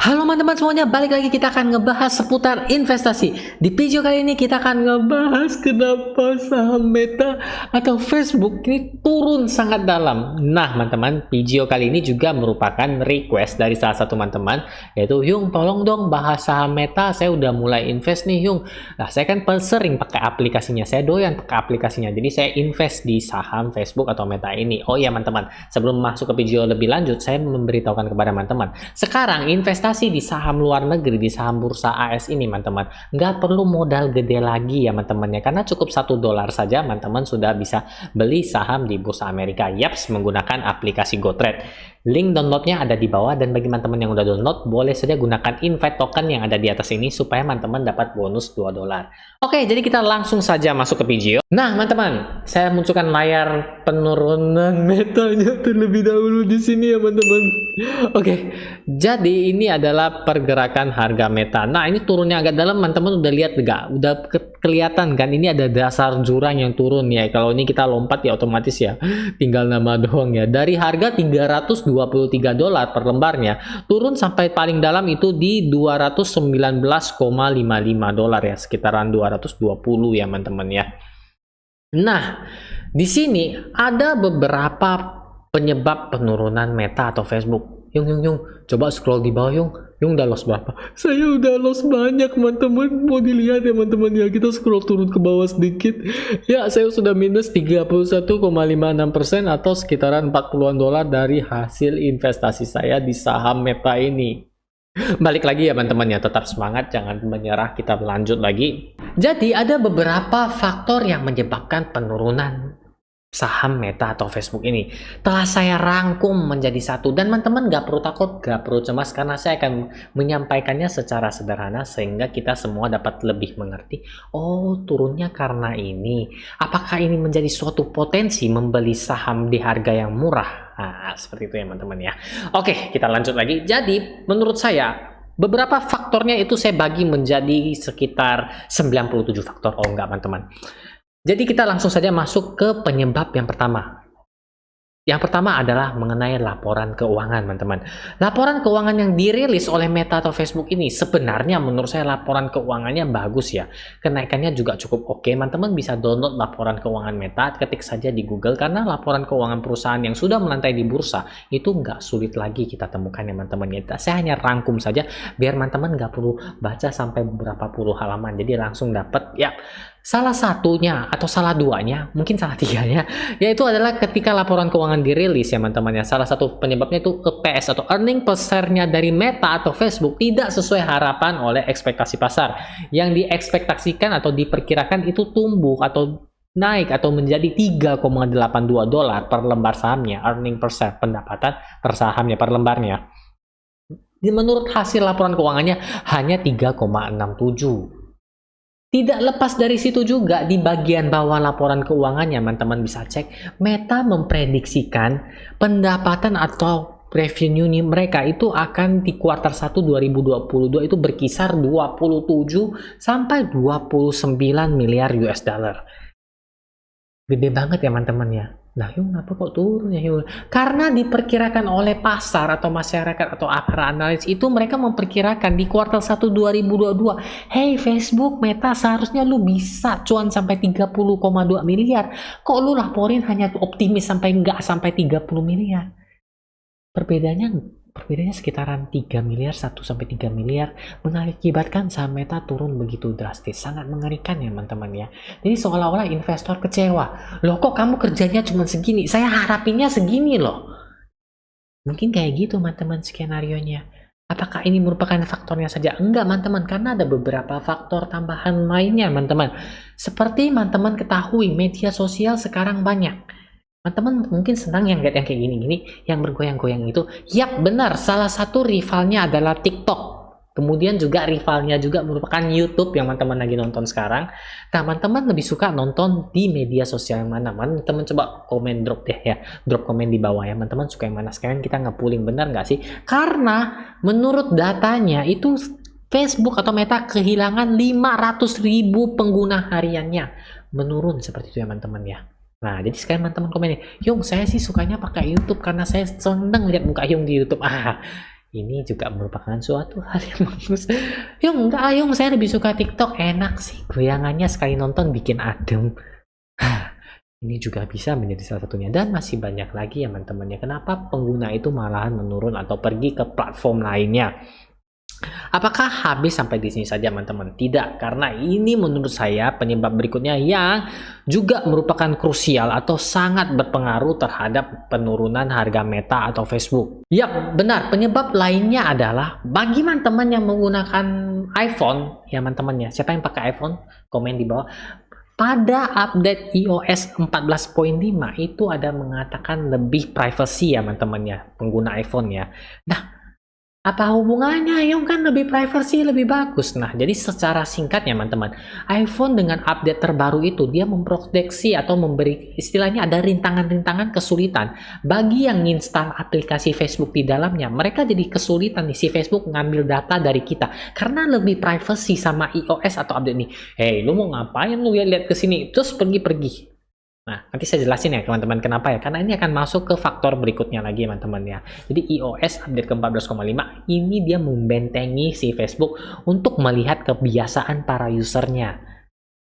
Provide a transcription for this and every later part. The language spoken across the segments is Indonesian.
Halo teman-teman semuanya, balik lagi kita akan ngebahas seputar investasi. Di video kali ini kita akan ngebahas kenapa saham Meta atau Facebook ini turun sangat dalam. Nah teman-teman, video kali ini juga merupakan request dari salah satu teman-teman, yaitu Yung tolong dong bahas saham Meta, saya udah mulai invest nih Yung. Nah saya kan sering pakai aplikasinya, saya doyan pakai aplikasinya, jadi saya invest di saham Facebook atau Meta ini. Oh iya teman-teman, sebelum masuk ke video lebih lanjut, saya memberitahukan kepada teman-teman, sekarang investasi di saham luar negeri, di saham bursa AS ini teman-teman, nggak perlu modal gede lagi ya teman-teman ya, karena cukup $1 saja teman-teman sudah bisa beli saham di bursa Amerika. Yaps, menggunakan aplikasi GoTrade. Link downloadnya ada di bawah, dan bagi teman-teman yang udah download, boleh saja gunakan invite token yang ada di atas ini supaya teman-teman dapat bonus $2. Oke, jadi kita langsung saja masuk ke video. Nah teman-teman, saya munculkan layar penurunan metanya terlebih dahulu di sini ya teman-teman. Oke, jadi ini adalah pergerakan harga Meta. Nah ini turunnya agak dalam, teman-teman udah lihat nggak? Udah kelihatan kan? Ini ada dasar jurang yang turun ya. Kalau ini kita lompat ya otomatis ya, tinggal nama doang ya. Dari harga $323 per lembarnya, turun sampai paling dalam itu di $219,55 ya, sekitaran 220 ya teman-teman ya. Nah, di sini ada beberapa penyebab penurunan Meta atau Facebook. Yung, coba scroll di bawah Yung udah loss berapa? Saya udah loss banyak teman-teman. Mau dilihat ya teman-teman ya, kita scroll turun ke bawah sedikit. Ya, saya sudah minus 31,56% atau sekitaran $40 dari hasil investasi saya di saham Meta ini. Balik lagi ya teman-teman ya, tetap semangat, jangan menyerah, kita lanjut lagi. Jadi ada beberapa faktor yang menyebabkan penurunan saham Meta atau Facebook ini. Telah saya rangkum menjadi satu, dan teman-teman gak perlu takut, gak perlu cemas, karena saya akan menyampaikannya secara sederhana sehingga kita semua dapat lebih mengerti. Oh, turunnya karena ini. Apakah ini menjadi suatu potensi membeli saham di harga yang murah? Nah, seperti itu ya teman-teman ya. Oke, kita lanjut lagi. Jadi, menurut saya beberapa faktornya itu saya bagi menjadi sekitar 97 faktor. Oh enggak teman-teman. Jadi kita langsung saja masuk ke penyebab yang pertama. Yang pertama adalah mengenai laporan keuangan teman-teman. Laporan keuangan yang dirilis oleh Meta atau Facebook ini sebenarnya menurut saya laporan keuangannya bagus ya. Kenaikannya juga cukup oke. Teman-teman bisa download laporan keuangan Meta, ketik saja di Google, karena laporan keuangan perusahaan yang sudah melantai di bursa itu nggak sulit lagi kita temukan ya teman-teman ya. Saya hanya rangkum saja biar teman-teman nggak perlu baca sampai beberapa puluh halaman. Jadi langsung dapat ya. Salah satunya atau salah duanya, mungkin salah tiganya, yaitu adalah ketika laporan keuangan dirilis ya teman-teman ya. Salah satu penyebabnya itu EPS atau earning per share-nya dari Meta atau Facebook tidak sesuai harapan oleh ekspektasi pasar. Yang diekspektasikan atau diperkirakan itu tumbuh atau naik atau menjadi $3,82 per lembar sahamnya, earning per share, pendapatan per sahamnya per lembarnya. Menurut hasil laporan keuangannya hanya 3,67. Tidak lepas dari situ juga, di bagian bawah laporan keuangannya teman-teman bisa cek, Meta memprediksikan pendapatan atau revenue mereka itu akan di kuartal 1 2022 itu berkisar 27 sampai 29 miliar US dollar. Gede banget ya teman-teman ya. Nah Yung, kenapa kok turun ya Yung? Karena diperkirakan oleh pasar atau masyarakat atau para analis itu, mereka memperkirakan di kuartal 1 2022, hey Facebook, Meta seharusnya lu bisa cuan sampai 30,2 miliar. Kok lu laporin hanya optimis sampai nggak sampai 30 miliar? Perbedaannya sekitaran 3 miliar, 1 sampai 3 miliar, mengakibatkan saham Meta turun begitu drastis. Sangat mengerikan ya teman-teman ya. Jadi seolah-olah investor kecewa. Loh kok kamu kerjanya cuma segini? Saya harapinnya segini loh. Mungkin kayak gitu teman-teman skenarionya. Apakah ini merupakan faktornya saja? Enggak teman-teman, karena ada beberapa faktor tambahan lainnya teman-teman. Seperti teman-teman ketahui, media sosial sekarang banyak. Teman-teman mungkin senang yang lihat yang kayak gini-gini, yang bergoyang-goyang itu. Yap, benar, salah satu rivalnya adalah TikTok. Kemudian juga rivalnya juga merupakan YouTube yang teman-teman lagi nonton sekarang. Teman-teman lebih suka nonton di media sosial yang mana? Teman-teman coba komen, drop deh ya. Drop komen di bawah ya. Teman-teman suka yang mana? Sekarang kita nge-pooling, benar nggak sih? Karena menurut datanya itu Facebook atau Meta kehilangan 500.000 pengguna hariannya. Menurun seperti itu ya teman-teman ya. Nah, jadi sekarang teman-teman komen nih, Yung, saya sih sukanya pakai YouTube karena saya seneng lihat muka Yung di YouTube. ini juga merupakan suatu hal yang bagus. Yung, enggak, Yung, saya lebih suka TikTok. Enak sih, goyangannya sekali nonton bikin adem. Ini juga bisa menjadi salah satunya. Dan masih banyak lagi ya teman-teman ya. Kenapa pengguna itu malahan menurun atau pergi ke platform lainnya? Apakah habis sampai di sini saja teman-teman? Tidak, karena ini menurut saya penyebab berikutnya yang juga merupakan krusial atau sangat berpengaruh terhadap penurunan harga Meta atau Facebook. Yap, benar. Penyebab lainnya adalah bagi teman-teman yang menggunakan iPhone, ya teman-teman ya. Siapa yang pakai iPhone? Komen di bawah. Pada update iOS 14.5 itu ada mengatakan lebih privacy ya teman-teman ya, pengguna iPhone ya. Nah, apa hubungannya? Yung kan lebih privacy, lebih bagus. Nah, jadi secara singkatnya teman-teman, iPhone dengan update terbaru itu dia memproteksi atau memberi istilahnya ada rintangan-rintangan kesulitan bagi yang install aplikasi Facebook di dalamnya. Mereka jadi kesulitan nih si Facebook ngambil data dari kita karena lebih privacy sama iOS atau update nih. Hey, lu mau ngapain lu lihat ke sini? Terus pergi-pergi. Nah, nanti saya jelasin ya teman-teman kenapa ya. Karena ini akan masuk ke faktor berikutnya lagi teman-teman ya. Jadi iOS update ke 14.5 ini dia membentengi si Facebook untuk melihat kebiasaan para usernya.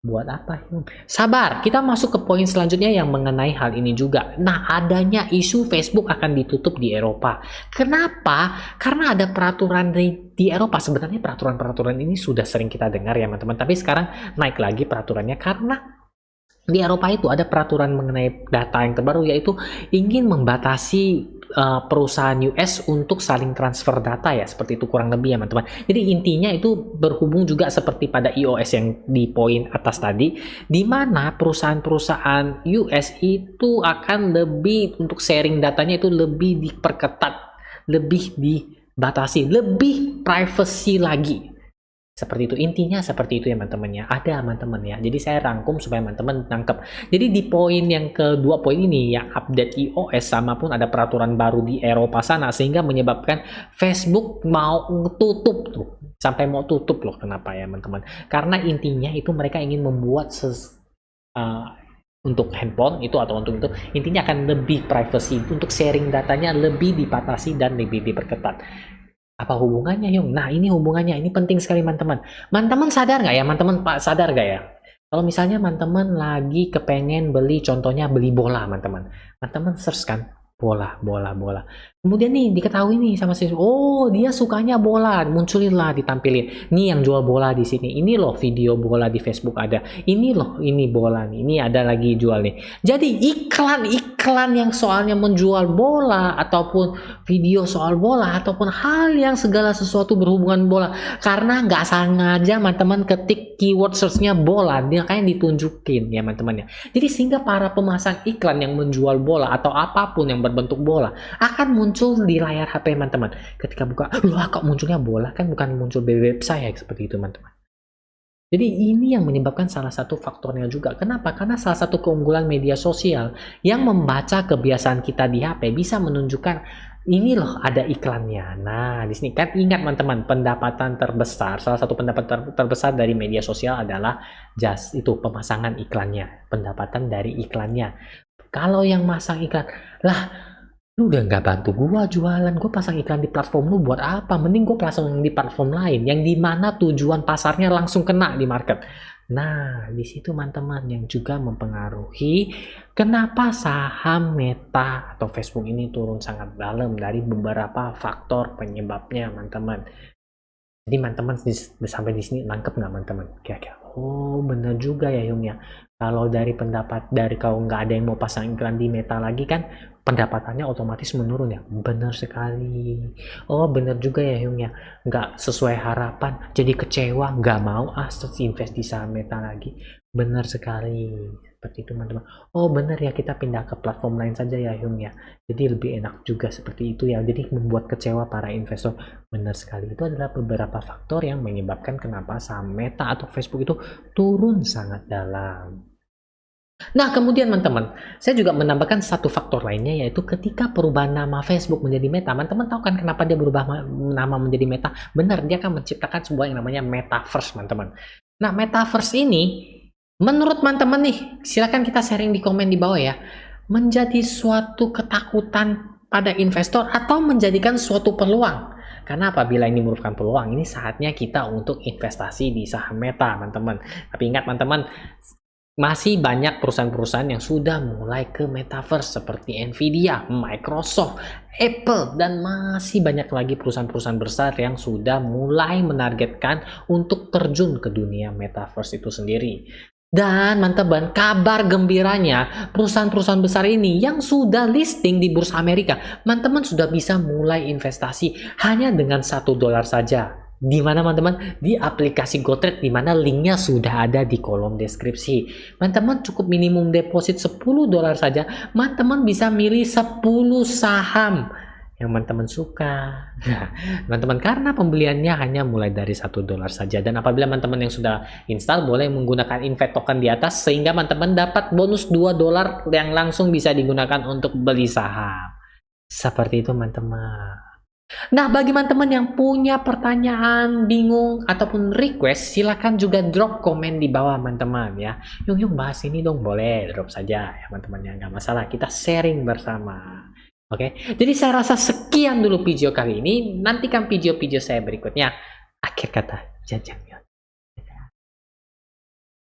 Buat apa? Sabar, kita masuk ke poin selanjutnya yang mengenai hal ini juga. Nah, adanya isu Facebook akan ditutup di Eropa. Kenapa? Karena ada peraturan di Eropa. Sebenarnya peraturan-peraturan ini sudah sering kita dengar ya teman-teman. Tapi sekarang naik lagi peraturannya karena di Eropa itu ada peraturan mengenai data yang terbaru, yaitu ingin membatasi perusahaan US untuk saling transfer data ya, seperti itu kurang lebih ya teman-teman. Jadi intinya itu berhubung juga seperti pada iOS yang di poin atas tadi, di mana perusahaan-perusahaan US itu akan lebih untuk sharing datanya itu lebih diperketat, lebih dibatasi, lebih privacy lagi. Seperti itu, intinya seperti itu ya teman-teman ya. Ada teman-teman ya. Jadi saya rangkum supaya teman-teman nangkep. Jadi di poin yang kedua poin ini ya, update iOS sama pun ada peraturan baru di Eropa sana sehingga menyebabkan Facebook mau tutup tuh. Sampai mau tutup loh. Kenapa ya teman-teman? Karena intinya itu mereka ingin membuat untuk handphone itu atau untuk itu intinya akan lebih privacy, untuk sharing datanya lebih dibatasi dan lebih diperketat. Apa hubungannya Yung? Nah, ini hubungannya, ini penting sekali teman-teman. Teman-teman sadar nggak ya teman-teman, Pak, sadar nggak ya kalau misalnya teman-teman lagi kepengen beli, contohnya beli bola teman-teman, teman-teman search kan bola. Kemudian nih diketahui nih sama si, oh dia sukanya bola, munculin lah, ditampilin. Nih yang jual bola di sini. Ini loh video bola di Facebook ada. Ini loh, ini bola nih. Ini ada lagi jual nih. Jadi iklan yang soalnya menjual bola ataupun video soal bola ataupun hal yang segala sesuatu berhubungan bola, karena nggak sengaja teman-teman ketik keyword search-nya bola, dia kayak ditunjukin ya teman-teman ya. Jadi sehingga para pemasang iklan yang menjual bola atau apapun yang berbentuk bola akan muncul di layar HP teman-teman. Ketika buka, loh kok munculnya bola, kan bukan muncul web saya seperti itu teman-teman. Jadi ini yang menyebabkan salah satu faktornya juga. Kenapa? Karena salah satu keunggulan media sosial yang membaca kebiasaan kita di HP bisa menunjukkan ini loh ada iklannya. Nah, di sini kan ingat teman-teman, pendapatan terbesar, salah satu pendapatan terbesar dari media sosial adalah itu pemasangan iklannya, pendapatan dari iklannya. Kalau yang masang iklan, lah lu udah nggak bantu gua jualan, gua pasang iklan di platform lu buat apa? Mending gua pasang di platform lain yang dimana tujuan pasarnya langsung kena di market. Nah, di situ teman-teman yang juga mempengaruhi kenapa saham Meta atau Facebook ini turun sangat dalam dari beberapa faktor penyebabnya teman-teman. Jadi teman-teman sampai di sini nangkep nggak teman-teman? Kira-kira, oh bener juga ya Yung ya. Kalau dari pendapat dari kalau nggak ada yang mau pasang iklan di Meta lagi kan pendapatannya otomatis menurun ya. Benar sekali. Oh benar juga ya Yung ya. Nggak sesuai harapan, jadi kecewa, nggak mau invest di saham Meta lagi. Benar sekali. Seperti itu teman-teman. Oh benar ya, kita pindah ke platform lain saja ya Yung ya. Jadi lebih enak juga seperti itu ya. Jadi membuat kecewa para investor. Benar sekali. Itu adalah beberapa faktor yang menyebabkan kenapa saham Meta atau Facebook itu turun sangat dalam. Nah, kemudian teman-teman, saya juga menambahkan satu faktor lainnya, yaitu ketika perubahan nama Facebook menjadi Meta. Teman-teman tahu kan kenapa dia berubah nama menjadi Meta? Benar, dia akan menciptakan sebuah yang namanya Metaverse, teman-teman. Nah, Metaverse ini, menurut teman-teman nih, silakan kita sharing di komen di bawah ya, menjadi suatu ketakutan pada investor atau menjadikan suatu peluang. Karena apabila ini merupakan peluang, ini saatnya kita untuk investasi di saham Meta, teman-teman. Tapi ingat, teman-teman, masih banyak perusahaan-perusahaan yang sudah mulai ke metaverse seperti Nvidia, Microsoft, Apple, dan masih banyak lagi perusahaan-perusahaan besar yang sudah mulai menargetkan untuk terjun ke dunia metaverse itu sendiri. Dan teman-teman, kabar gembiranya, perusahaan-perusahaan besar ini yang sudah listing di Bursa Amerika, teman-teman sudah bisa mulai investasi hanya dengan $1 saja. Di mana teman-teman? Di aplikasi GoTrade, di mana linknya sudah ada di kolom deskripsi. Teman-teman cukup minimum deposit $10 saja, teman-teman bisa milih 10 saham yang teman-teman suka. Nah, teman-teman, karena pembeliannya hanya mulai dari $1 saja, dan apabila teman-teman yang sudah install boleh menggunakan invite token di atas, sehingga teman-teman dapat bonus $2 yang langsung bisa digunakan untuk beli saham. Seperti itu, teman-teman. Nah, bagi teman-teman yang punya pertanyaan, bingung, ataupun request, silakan juga drop komen di bawah, teman-teman ya. Yung bahas ini dong, boleh drop saja ya, teman-teman, ya nggak masalah. Kita sharing bersama. Oke, jadi saya rasa sekian dulu video kali ini. Nantikan video-video saya berikutnya. Akhir kata, jajang.